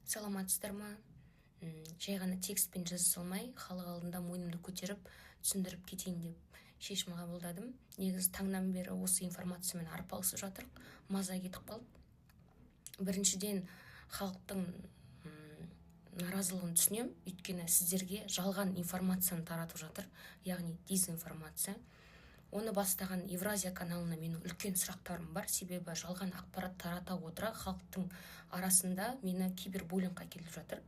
Саламатсыздар ма? Жай ғана текстпен жаза салмай, халық алдында мойнымды көтеріп, түсіндіріп кетейін деп шешім қабылдадым. Негізі таңнан бері осы информациямен арпалысып жатырық, маза кетіп қалды. Біріншіден, халықтың наразылығын түсінем, өйткені сіздерге жалған информацияны таратып жатыр, яғни дезинформация. Оны бастаған Евразия каналына менің үлкен сұрақтарым бар, себебі жалған ақпарат тарата отыра халықтың арасында мені кибербуллингқа келіп жатыр.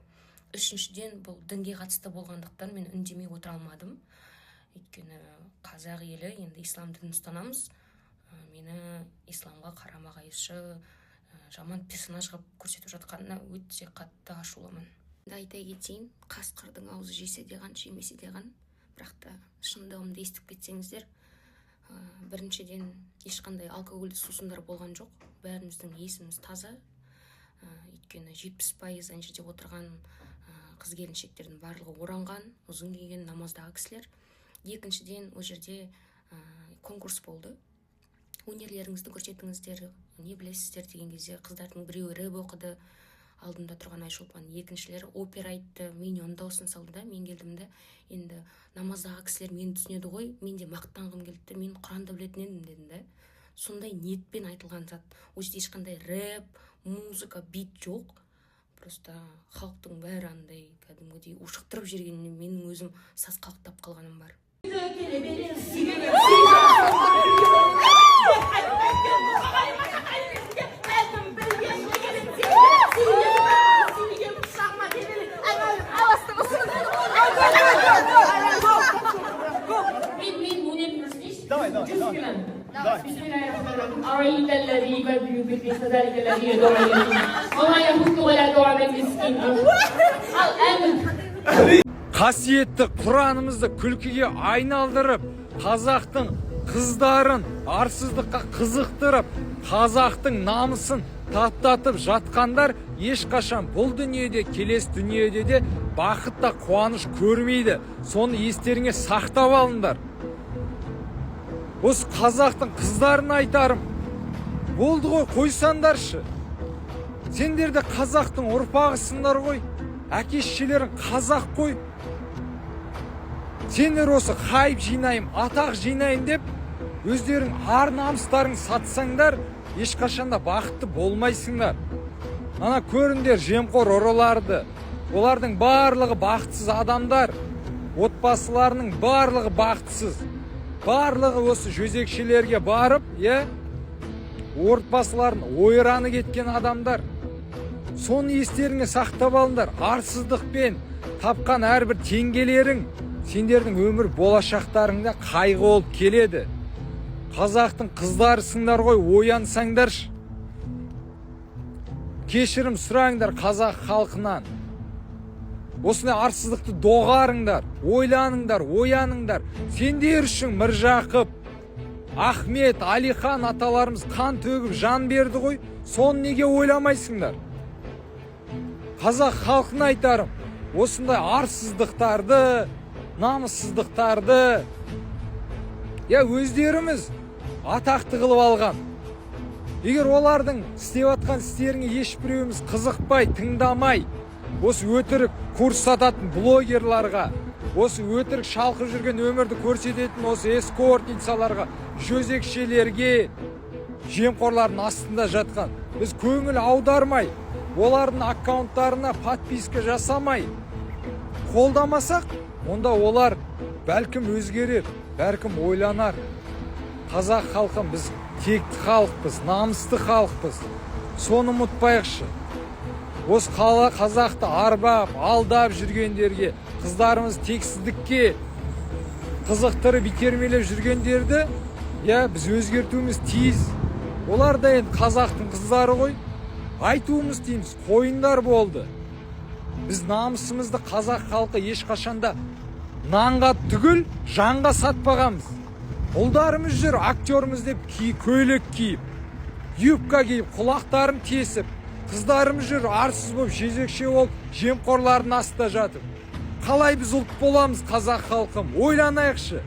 Үшіншіден, бұл дінге қатысты болғандықтан мен үндемей отыра алмадым. Өйткені қазақ елі енді ислам дінін ұстанамыз. Мені исламға қарама-қайшы, жаман персонаж қылып көрсетіп жатқанына өте қатты ашуламын. Айта кетейін, қасқырдың аузы жесе де қан, жемесе де қан. Бірақ та шындығымды естіп кетсеңіздер, біріншіден ешқандай алкогольді сусындар болған жоқ. Бәріміздің есіміз таза. Өйткені 70% ана жерде отырған қыз-келіншектердің барлығы оранған, ұзын киген намаздағы кісілер. Екіншіден, ол жерде конкурс болды. Өнерлеріңізді көрсетіңіздер, не білесіздер деген кезде қыздардың біреуі рэп оқыды, алдымда тұрған Айшолпан, екіншілері опера айтты, Миньон дауысын салды да, мен келдім де, енді намаздағы кісілер мені түсінеді ғой, мен де мақтанғым келді, мен Құранды білетін едім дедім да. Сондай ниетпен айтылған зат. Ол жерде ешқандай рэп, музыка, бит жоқ. Просто халықтың бәрі андай кәдімгідей ушықтырып жібергеніне менің өзім сасқалақтап қалғаным бар. Давай. أرأيت الذي يكذب بالدين فذلك الذي يدعو اليتيم وما يحض ولا يطعم المسكين Қасиетті Құранымызды күлкіге айналдырып, қазақтың қыздарын арсыздыққа қызықтырып, қазақтың намысын таптатып жатқандар ешқашан бұл дүниеде, келесі дүниеде де бақытта қуаныш көрмейді. Соны естеріңе сақтап алыңдар. Осы қазақтың қыздарын айтарым, болды ғой, қойсандаршы. Сендер де қазақтың ұрпағысыңдар ғой, әке-шешелерің қазақ қой. Сендер осы хайп жинайым, атақ жинайым деп, өздерің ар намыстарың сатсаңдар, ешқашанда бақытты болмайсыңдар. Ана көріңдер жемқор ұрыларды, олардың барлығы бақытсыз адамдар, отбасыларының барлығы бақытсыз. Барлығы осы жезекшелерге барып, отбасыларын ойраны кеткен адамдар. Соны естеріңе сақтап алыңдар. Арсыздықпен тапқан әрбір теңгелерің сендердің өмір болашақтарыңда қайғы болып келеді. Қазақтың қыздарысыңдар ғой, оянсаңдаршы. Кешірім сұраңдар қазақ халқынан. Осындай арсыздықты доғарыңдар, ойланыңдар, ояныңдар. Сендер үшін Міржақып, Ахмет, Алихан аталарымыз қан төгіп жан берді ғой, соны неге ойламайсыңдар? Қазақ халқына айтарым, осындай арсыздықтарды, намыссыздықтарды өздеріміз атақты қылып алған. Егер олардың істеп атқан істеріне ешбіреуіміз қызықпай, тыңдамай, осы өтірік курс сататын блогерларға, осы өтірік шалқып жүрген өмірді көрсететін осы эскортницаларға, жезекшелерге, жемқорлардың астында жатқан, біз көңіл аудармай, олардың аккаунттарына подписка жасамай, қолдамасақ, онда олар бәлкім өзгерер, бәлкім ойланар. Қазақ халқын біз текті халықпыз, намысты халықпыз. Соны ұмытпайықшы. Осы қазақты арбап, алдап жүргендерге, қыздарымыз тексіздікке қызықтырып итермелеп жүргендерді, біз өзгертуіміз тиіс. Олар да енді қазақтың қыздары ғой, айтуымыз тиіс, қойындар болды. Біз намысымызды қазақ халқы ешқашанда нанға түгіл, жанға сатпағанбыз. Ұлдарымыз жүр, актеріміз деп көйлек киіп, юбка киіп, құлақтарын тесіп, қыздарымыз жүр, арсыз болып, жезекше болып, жемқорлардың астында жатып. Қалай біз ұлт боламыз, қазақ халқым? Ойланайықшы.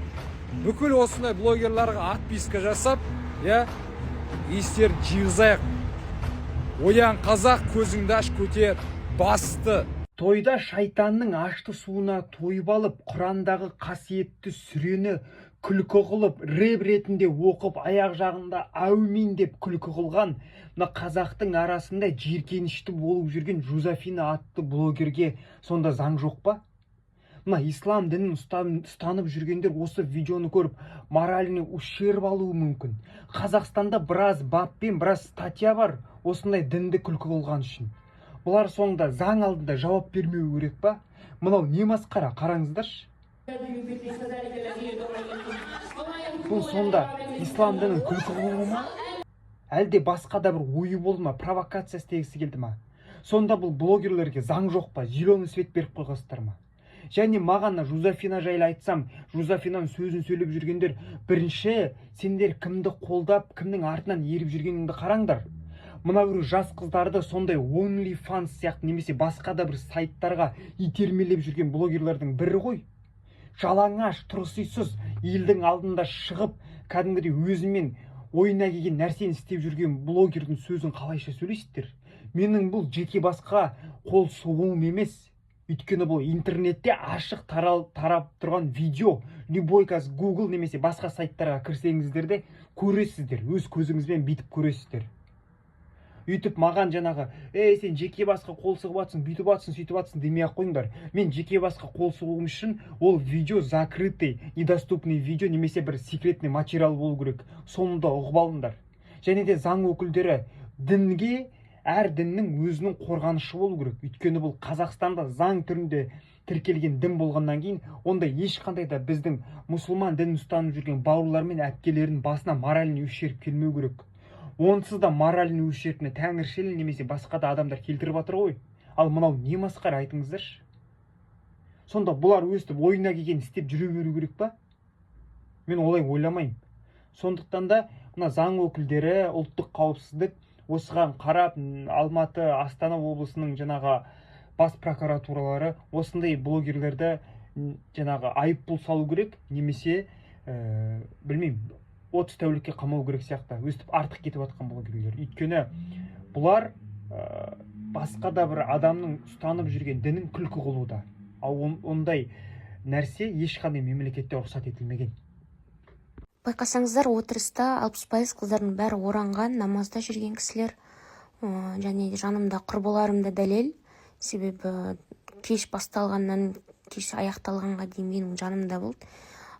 Бүкіл осындай блогерларға отписка жасап, естерін жиғызайық. Оян қазақ, көзіңді аш, көтер. басты. Тойда шайтанның ашты суына тойып алып, Құрандағы қасиетті сүрені күлкі қылып, рэп ретінде оқып, аяқ жағында әумин деп күлкі қылған мына қазақтың арасында жиіркенішті болып жүрген Жузафина атты блогерге сонда заң жоқ па? Мына ислам дінін ұстанып жүргендер осы видеоны көріп моральный ущерб алуы мүмкін. Қазақстанда біраз бап пен біраз статья бар осындай дінді күлкі қылған үшін. Бұлар соңында заң алдында жауап бермеу керек па? Мынау не масқара, қараңыздаршы. Бұл сонда ислам дінін күлкі қылуы ма? Әлде басқа да бір ойы болды ма, провокация істегісі келді ма? Сонда бұл блогерлерге заң жоқ па, зеленый свет беріп қойғансыздар ма? Және маған Жузафина жайлы айтсам, Жузафинаның сөзін сөйлеп жүргендер, бірінші сендер кімді қолдап, кімнің артынан еріп жүргеніңді қараңдар. Мына бір жас қыздарды сондай OnlyFans сияқты немесе басқа да бір сайттарға итермелеп жүрген блогерлердің бірі ғой. Жалаңаш, тұрсыйсыз елдің алдында шығып, кәдімгідей өзімен ойына келген нәрсені істеп жүрген блогердің сөзін қалайша сөйлейсіздер? Менің бұл жеке басқа қол соғуым емес. Өйткені бұл интернетте ашық тарап тұрған видео. Любой Google немесе басқа сайттарға кірсеңіздер де көресіздер. Өз көзіңізбен битіп көресіздер. Үйтіп маған жаңағы, сен жеке басқа қол сұғып атсың, бүйтіп атсың, сөйтіп атсың демей ақ қойыңдар. Мен жеке басқа қол сұғуым үшін ол видео закрытый, недоступный видео немесе бір секретный материал болу керек. Сонында ұғып алыңдар. Және де заң өкілдері дінге, әр діннің өзінің қорғанышы болу керек. Өйткені бұл Қазақстанда заң түрінде тіркелген дін болғаннан кейін, онда ешқандай да біздің мұсылман дінін ұстанып жүрген бауырлар мен әпкелердің басына моральный ущерб келмеу керек. Онсыз да моральный ущербні тәңіршіл немесе басқа да адамдар келтіріп жатыр ғой. Ал мынау не масқара, айтыңыздаршы. Сонда бұлар өстіп ойына келген істеп жүре беру керек па? Мен олай ойламаймын. Сондықтан да мына заң өкілдері, ұлттық қауіпсіздік осыған қарап, Алматы, Астана облысының жаңағы бас прокуратуралары осындай блогерлерді жаңағы айыппұл салу керек, немесе білмеймін, 30 тәулікке қамау керек сияқты, өстіп артық кетіп жатқан блогерлер. Өйткені бұлар басқа да бір адамның ұстанып жүрген дінін күлкі қылуда. Ал ондай нәрсе ешқандай мемлекетте рұқсат етілмеген. Байқасаңыздар, отырыста 60% қыздардың бәрі оранған, намазда жүрген кісілер. Және жанымда құрбыларым да дәлел. Себебі кеш басталғаннан кеш аяқталғанға дейін менің жанымда болды.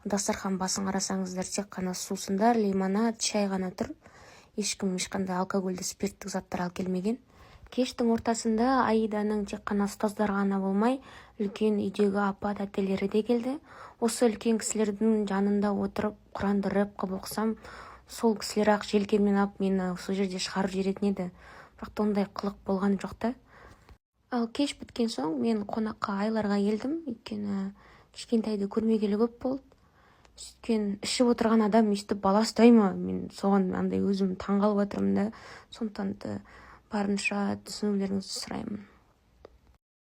Дастархан басын қарасаңыздар, тек қана сусындар, лимонад, шай ғана тұр. Ешкім ешқандай алкогольді спирттік заттар алып келмеген. Кештің ортасында Аиданың тек қана ұстаздар ғана болмай, үлкен үйдегі апа тәтелері де келді. Осы үлкен кісілердің жанында отырып, Құранды рэп қылып оқысам, сол кісілер ақ желкеммен алып мені сол жерде шығарып жіберетін еді. Бірақ ондай қылық болған жоқ та. Ал кеш біткен соң мен қонаққа Айларға келдім. Өйткені кішкентайды көрмегелі көп болды. Сөйткен ішіп отырған адам өйстіп бала ұстай ма? Мен соған андай өзім таңғалып отырмын да. Сондықтан барынша түсінулеріңізді сұраймын.